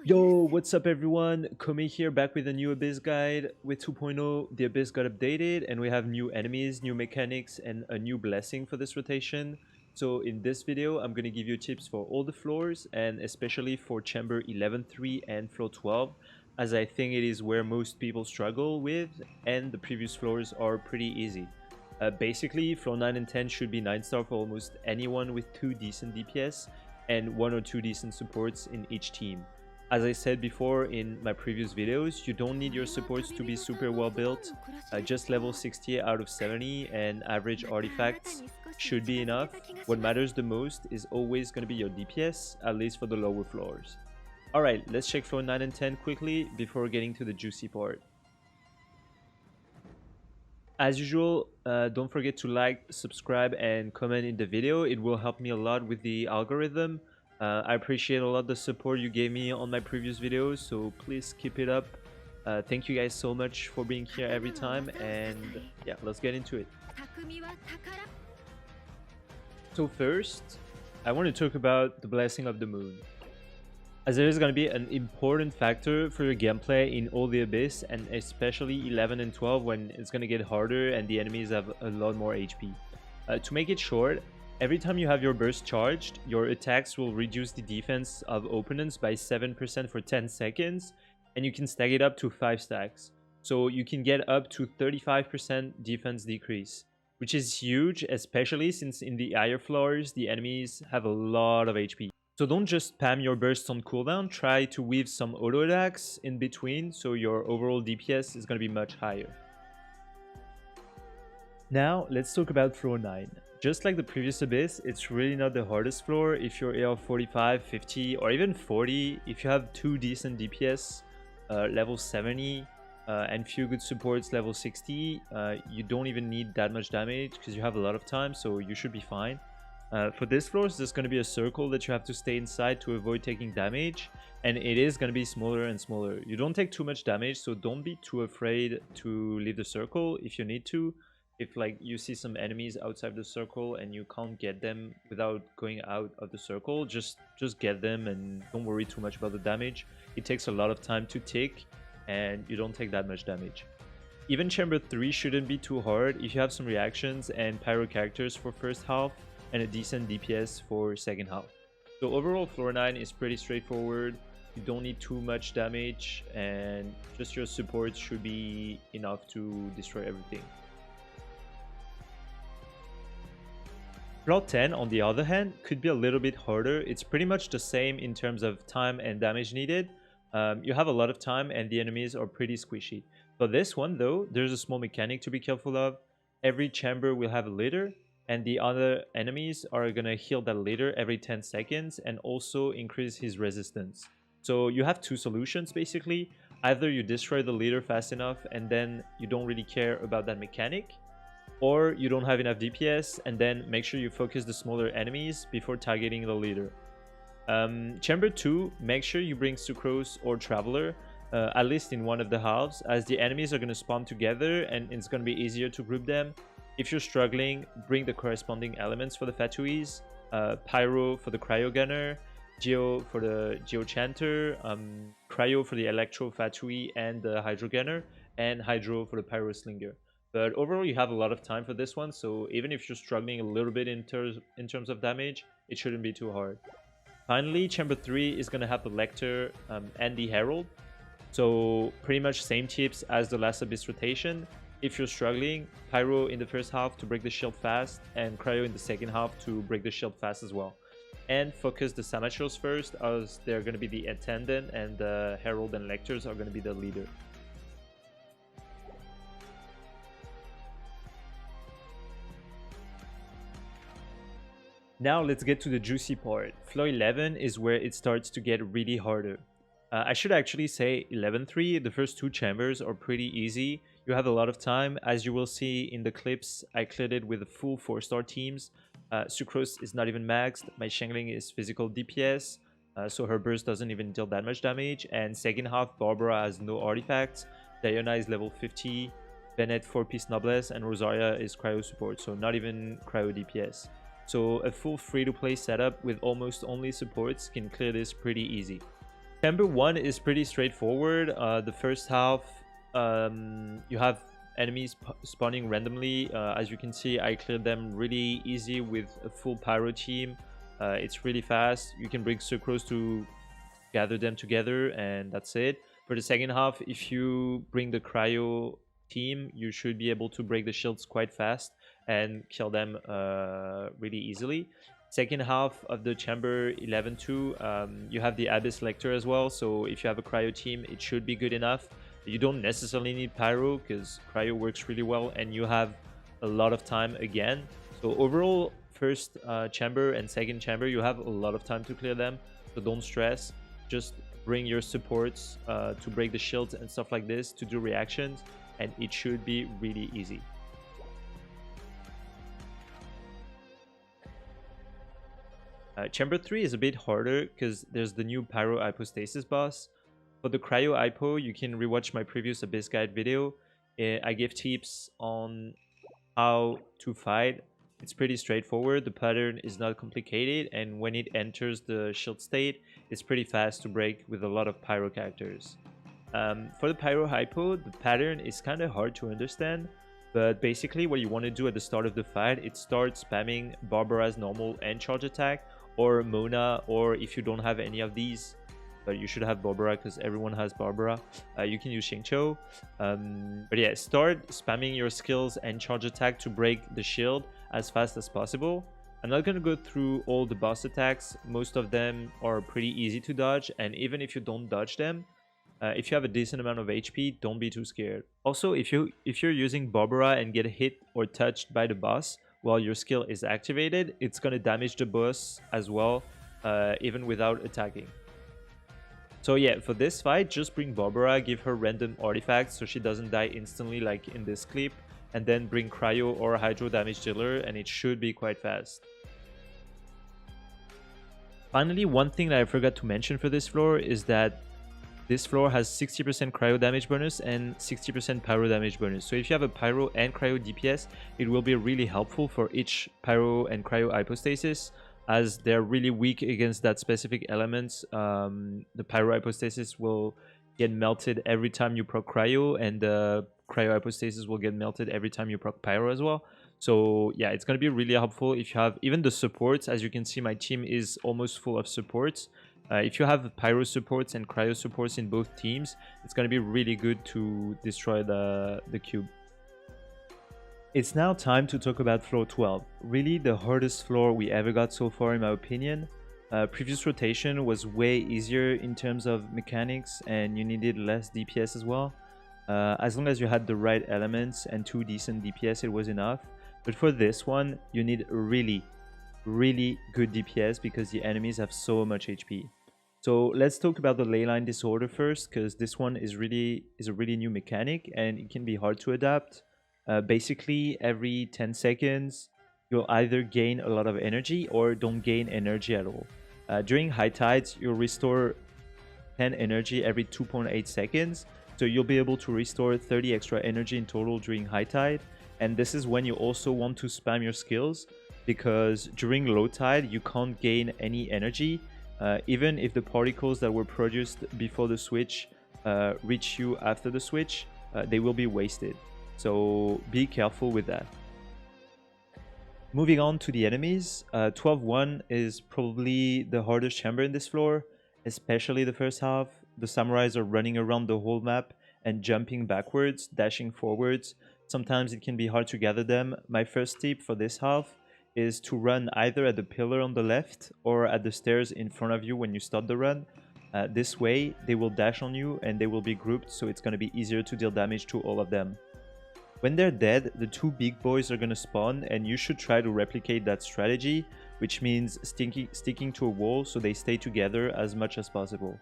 Yo, what's up everyone? Kome here, back with a new Abyss guide. With 2.0, the Abyss got updated and we have new enemies, new mechanics, and a new blessing for this rotation. So in this video, I'm going to give you tips for all the floors and especially for Chamber 11.3 and Floor 12, as I think it is where most people struggle with and the previous floors are pretty easy. Basically, Floor 9 and 10 should be 9-star for almost anyone with 2 decent DPS and 1 or 2 decent supports in each team. As I said before in my previous videos, you don't need your supports to be super well built. Just level 60 out of 70 and average artifacts should be enough. What matters the most is always going to be your DPS, at least for the lower floors. Alright, let's check floor 9 and 10 quickly before getting to the juicy part. As usual, don't forget to like, subscribe, and comment in the video. It will help me a lot with the algorithm. I appreciate a lot the support you gave me on my previous videos, so please keep it up. Thank you guys so much for being here every time, and yeah, let's get into it. So first, I want to talk about the Blessing of the Moon, as it is going to be an important factor for your gameplay in all the Abyss, and especially 11 and 12 when it's going to get harder and the enemies have a lot more HP. To make it short, every time you have your burst charged, your attacks will reduce the defense of opponents by 7% for 10 seconds, and you can stack it up to 5 stacks. So you can get up to 35% defense decrease, which is huge, especially since in the higher floors, the enemies have a lot of HP. So don't just spam your bursts on cooldown, try to weave some auto attacks in between, so your overall DPS is going to be much higher. Now, let's talk about floor 9. Just like the previous Abyss, it's really not the hardest floor if you're AR 45, 50, or even 40. If you have 2 decent DPS, level 70, and few good supports level 60, you don't even need that much damage because you have a lot of time, so you should be fine. For this floor, there's going to be a circle that you have to stay inside to avoid taking damage, and it is going to be smaller and smaller. You don't take too much damage, so don't be too afraid to leave the circle if you need to. If like you see some enemies outside the circle and you can't get them without going out of the circle, just get them and don't worry too much about the damage. It takes a lot of time to tick and you don't take that much damage. Even chamber 3 shouldn't be too hard if you have some reactions and pyro characters for first half and a decent DPS for second half. So overall floor 9 is pretty straightforward. You don't need too much damage and just your supports should be enough to destroy everything. Floor 10, on the other hand, could be a little bit harder. It's pretty much the same in terms of time and damage needed. You have a lot of time and the enemies are pretty squishy. For this one though, there's a small mechanic to be careful of. Every chamber will have a leader, and the other enemies are gonna heal that leader every 10 seconds and also increase his resistance. So you have 2 solutions basically. Either you destroy the leader fast enough and then you don't really care about that mechanic, or you don't have enough DPS and then make sure you focus the smaller enemies before targeting the leader. Chamber 2, make sure you bring Sucrose or Traveler, at least in one of the halves, as the enemies are going to spawn together and it's going to be easier to group them. If you're struggling, bring the corresponding elements for the Fatouis, Pyro for the Cryo Gunner, Geo for the Geo Chanter, Cryo for the Electro Fatoui and the Hydro Gunner, and Hydro for the Pyro Slinger. But overall, you have a lot of time for this one, so even if you're struggling a little bit in terms of damage, it shouldn't be too hard. Finally, chamber 3 is going to have the Lecter and the Herald. So pretty much same tips as the last Abyss rotation. If you're struggling, Pyro in the first half to break the shield fast, and Cryo in the second half to break the shield fast as well. And focus the Samachos first, as they're going to be the attendant, and the Herald and Lecters are going to be the leader. Now let's get to the juicy part. Floor 11 is where it starts to get really harder. I should actually say 11-3, the first 2 chambers are pretty easy. You have a lot of time. As you will see in the clips, I cleared it with the full 4-star teams. Sucrose is not even maxed. My Shangling is physical DPS, so her burst doesn't even deal that much damage. And second half, Barbara has no artifacts. Diana is level 50. Bennett 4-piece Noblesse, and Rosaria is cryo support, so not even cryo DPS. So a full free-to-play setup with almost only supports can clear this pretty easy. Chamber 1 is pretty straightforward. The first half, you have enemies spawning randomly. As you can see, I cleared them really easy with a full pyro team. It's really fast. You can bring sucrose to gather them together, and that's it. For the second half, if you bring the cryo team, you should be able to break the shields quite fast and kill them really easily. Second half of the chamber 11-2, you have the Abyss Lector as well, so if you have a cryo team, it should be good enough. You don't necessarily need pyro because cryo works really well and you have a lot of time again. So overall, first chamber and second chamber, you have a lot of time to clear them, so don't stress. Just bring your supports to break the shields and stuff like this to do reactions, and it should be really easy. Chamber 3 is a bit harder because there's the new Pyro Hypostasis boss. For the Cryo Hypo, you can rewatch my previous Abyss Guide video. I give tips on how to fight. It's pretty straightforward, the pattern is not complicated, and when it enters the shield state, it's pretty fast to break with a lot of Pyro characters. For the Pyro Hypo, the pattern is kind of hard to understand, but basically what you want to do at the start of the fight, is start spamming Barbara's normal and charge attack, or Mona, or if you don't have any of these, but you should have Barbara because everyone has Barbara. You can use Xingqiu. But yeah, start spamming your skills and charge attack to break the shield as fast as possible. I'm not going to go through all the boss attacks. Most of them are pretty easy to dodge, and even if you don't dodge them, if you have a decent amount of HP, don't be too scared. Also, if you're using Barbara and get hit or touched by the boss while your skill is activated, it's going to damage the boss as well, even without attacking. So yeah, for this fight, just bring Barbara, give her random artifacts so she doesn't die instantly like in this clip, and then bring Cryo or Hydro damage dealer, and it should be quite fast. Finally, one thing that I forgot to mention for this floor is that this floor has 60% Cryo damage bonus and 60% Pyro damage bonus. So if you have a Pyro and Cryo DPS, it will be really helpful for each Pyro and Cryo Hypostasis, as they're really weak against that specific element. The Pyro Hypostasis will get melted every time you proc Cryo, and the Cryo Hypostasis will get melted every time you proc Pyro as well. So yeah, it's going to be really helpful if you have even the supports. As you can see, my team is almost full of supports. If you have Pyro supports and Cryo supports in both teams, it's going to be really good to destroy the cube. It's now time to talk about floor 12, really the hardest floor we ever got so far in my opinion. Previous rotation was way easier in terms of mechanics and you needed less DPS as well. As long as you had the right elements and 2 decent DPS, it was enough. But for this one, you need really good DPS because the enemies have so much HP. So let's talk about the leyline disorder first, because this one is a really new mechanic and it can be hard to adapt. Basically, every 10 seconds, you'll either gain a lot of energy or don't gain energy at all. During high tides, you'll restore 10 energy every 2.8 seconds. So you'll be able to restore 30 extra energy in total during high tide. And this is when you also want to spam your skills, because during low tide, you can't gain any energy. Even if the particles that were produced before the switch reach you after the switch, they will be wasted. So be careful with that. Moving on to the enemies, 12-1 is probably the hardest chamber in this floor, especially the first half. The samurais are running around the whole map and jumping backwards, dashing forwards. Sometimes it can be hard to gather them. My first tip for this half is to run either at the pillar on the left or at the stairs in front of you when you start the run. This way, they will dash on you and they will be grouped, so it's going to be easier to deal damage to all of them. When they're dead, the 2 big boys are going to spawn, and you should try to replicate that strategy, which means sticking to a wall so they stay together as much as possible.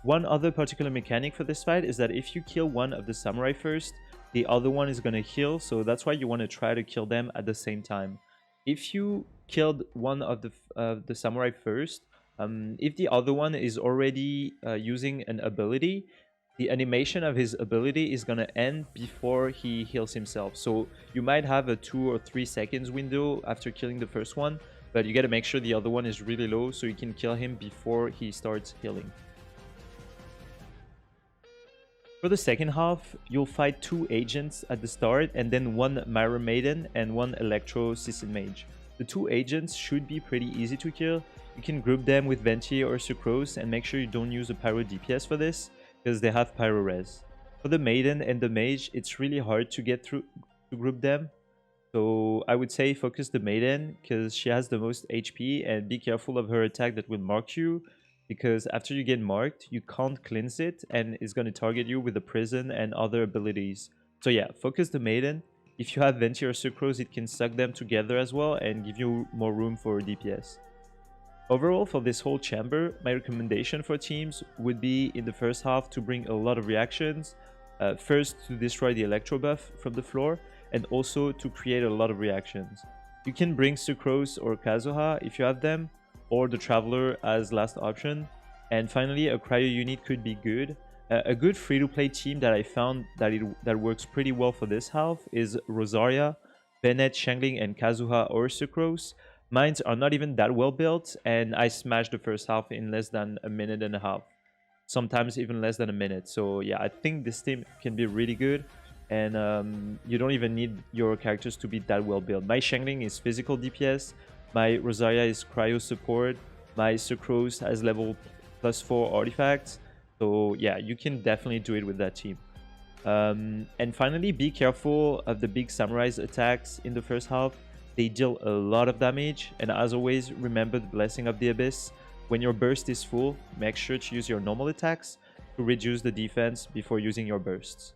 One other particular mechanic for this fight is that if you kill one of the samurai first, the other one is going to heal, so that's why you want to try to kill them at the same time. If you killed one of the samurai first, if the other one is already using an ability, the animation of his ability is gonna end before he heals himself. So you might have a 2 or 3 seconds window after killing the first one, but you gotta make sure the other one is really low so you can kill him before he starts healing. For the second half, you'll fight 2 agents at the start and then 1 Mirror Maiden and 1 Electro Sisson Mage. The 2 agents should be pretty easy to kill. You can group them with Venti or Sucrose and make sure you don't use a Pyro DPS for this, because they have Pyro Res. For the Maiden and the Mage, it's really hard to get through to group them. So I would say focus the Maiden, because she has the most HP, and be careful of her attack that will mark you, because after you get marked, you can't cleanse it, and it's going to target you with the Prison and other abilities. So yeah, focus the Maiden. If you have Venti or Sucrose, it can suck them together as well and give you more room for DPS. Overall, for this whole chamber, my recommendation for teams would be in the first half to bring a lot of reactions. First, to destroy the Electro buff from the floor, and also to create a lot of reactions. You can bring Sucrose or Kazuha if you have them, or the Traveler as last option. And finally, a Cryo unit could be good. A good free-to-play team that I found that works pretty well for this half is Rosaria, Bennett, Shangling, and Kazuha or Sucrose. Mines are not even that well built, and I smashed the first half in less than a minute and a half. Sometimes even less than a minute. So yeah, I think this team can be really good, and you don't even need your characters to be that well built. My Shangling is physical DPS, my Rosaria is cryo support, my Sucrose has level +4 artifacts. So yeah, you can definitely do it with that team. And finally, be careful of the big Samurai's attacks in the first half. They deal a lot of damage, and as always, remember the Blessing of the Abyss. When your burst is full, make sure to use your normal attacks to reduce the defense before using your bursts.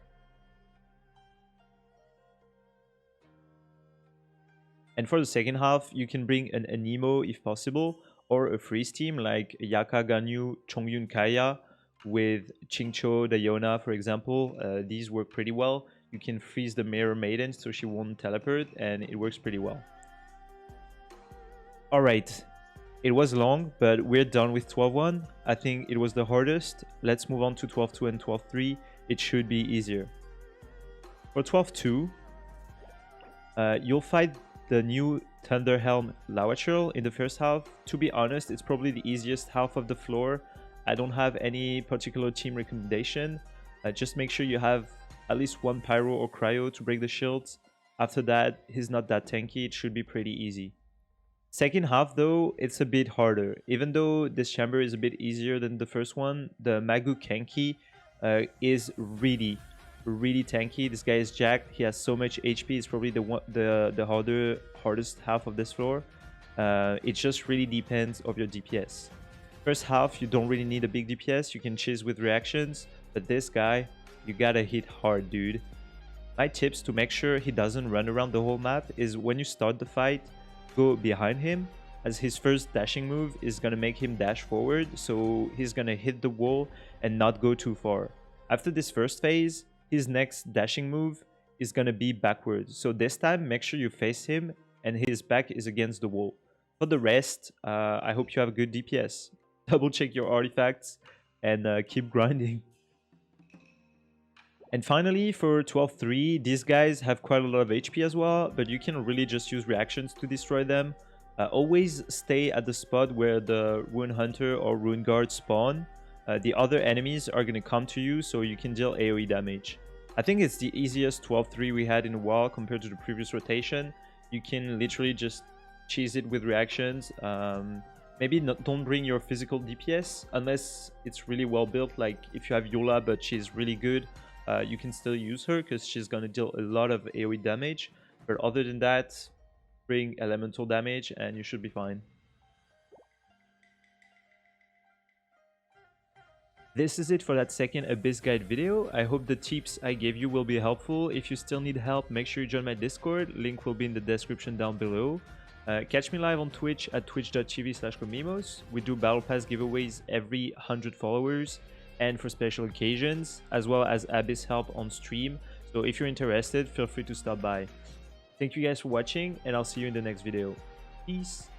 And for the second half, you can bring an Anemo if possible, or a freeze team like Yaka Ganyu, Chongyun Kaya with Chingcho Dayona, for example. These work pretty well. You can freeze the Mirror Maiden so she won't teleport, and it works pretty well. Alright, it was long, but we're done with 12-1. I think it was the hardest. Let's move on to 12-2 and 12-3. It should be easier. For 12-2, you'll fight the new Thunderhelm Lawachurl in the first half. To be honest, it's probably the easiest half of the floor. I don't have any particular team recommendation. Just make sure you have at least 1 Pyro or Cryo to break the shields. After that, he's not that tanky. It should be pretty easy. Second half though, it's a bit harder. Even though this chamber is a bit easier than the first one, the Magu Kenki is really tanky. This guy is jacked. He has so much HP. It's probably the hardest half of this floor. It just really depends of your DPS. First half, you don't really need a big DPS. You can chase with reactions, but this guy, you gotta hit hard, dude. My tips to make sure he doesn't run around the whole map is when you start the fight, go behind him, as his first dashing move is gonna make him dash forward, so he's gonna hit the wall and not go too far. After this first phase, his next dashing move is gonna be backwards. So this time, make sure you face him and his back is against the wall. For the rest, I hope you have a good DPS. Double check your artifacts and keep grinding. And finally, for 12-3, these guys have quite a lot of HP as well, but you can really just use reactions to destroy them. Always stay at the spot where the Ruin Hunter or Ruin Guard spawn. The other enemies are going to come to you, so you can deal AoE damage. I think it's the easiest 12-3 we had in a while compared to the previous rotation. You can literally just cheese it with reactions. Maybe don't bring your physical DPS unless it's really well built. Like if you have Yola but she's really good, you can still use her because she's going to deal a lot of AoE damage. But other than that, bring elemental damage and you should be fine. This is it for that second Abyss Guide video. I hope the tips I gave you will be helpful. If you still need help, make sure you join my Discord. Link will be in the description down below. Catch me live on Twitch at twitch.tv/Komimos. We do Battle Pass giveaways every 100 followers and for special occasions, as well as Abyss help on stream. So if you're interested, feel free to stop by. Thank you guys for watching, and I'll see you in the next video. Peace!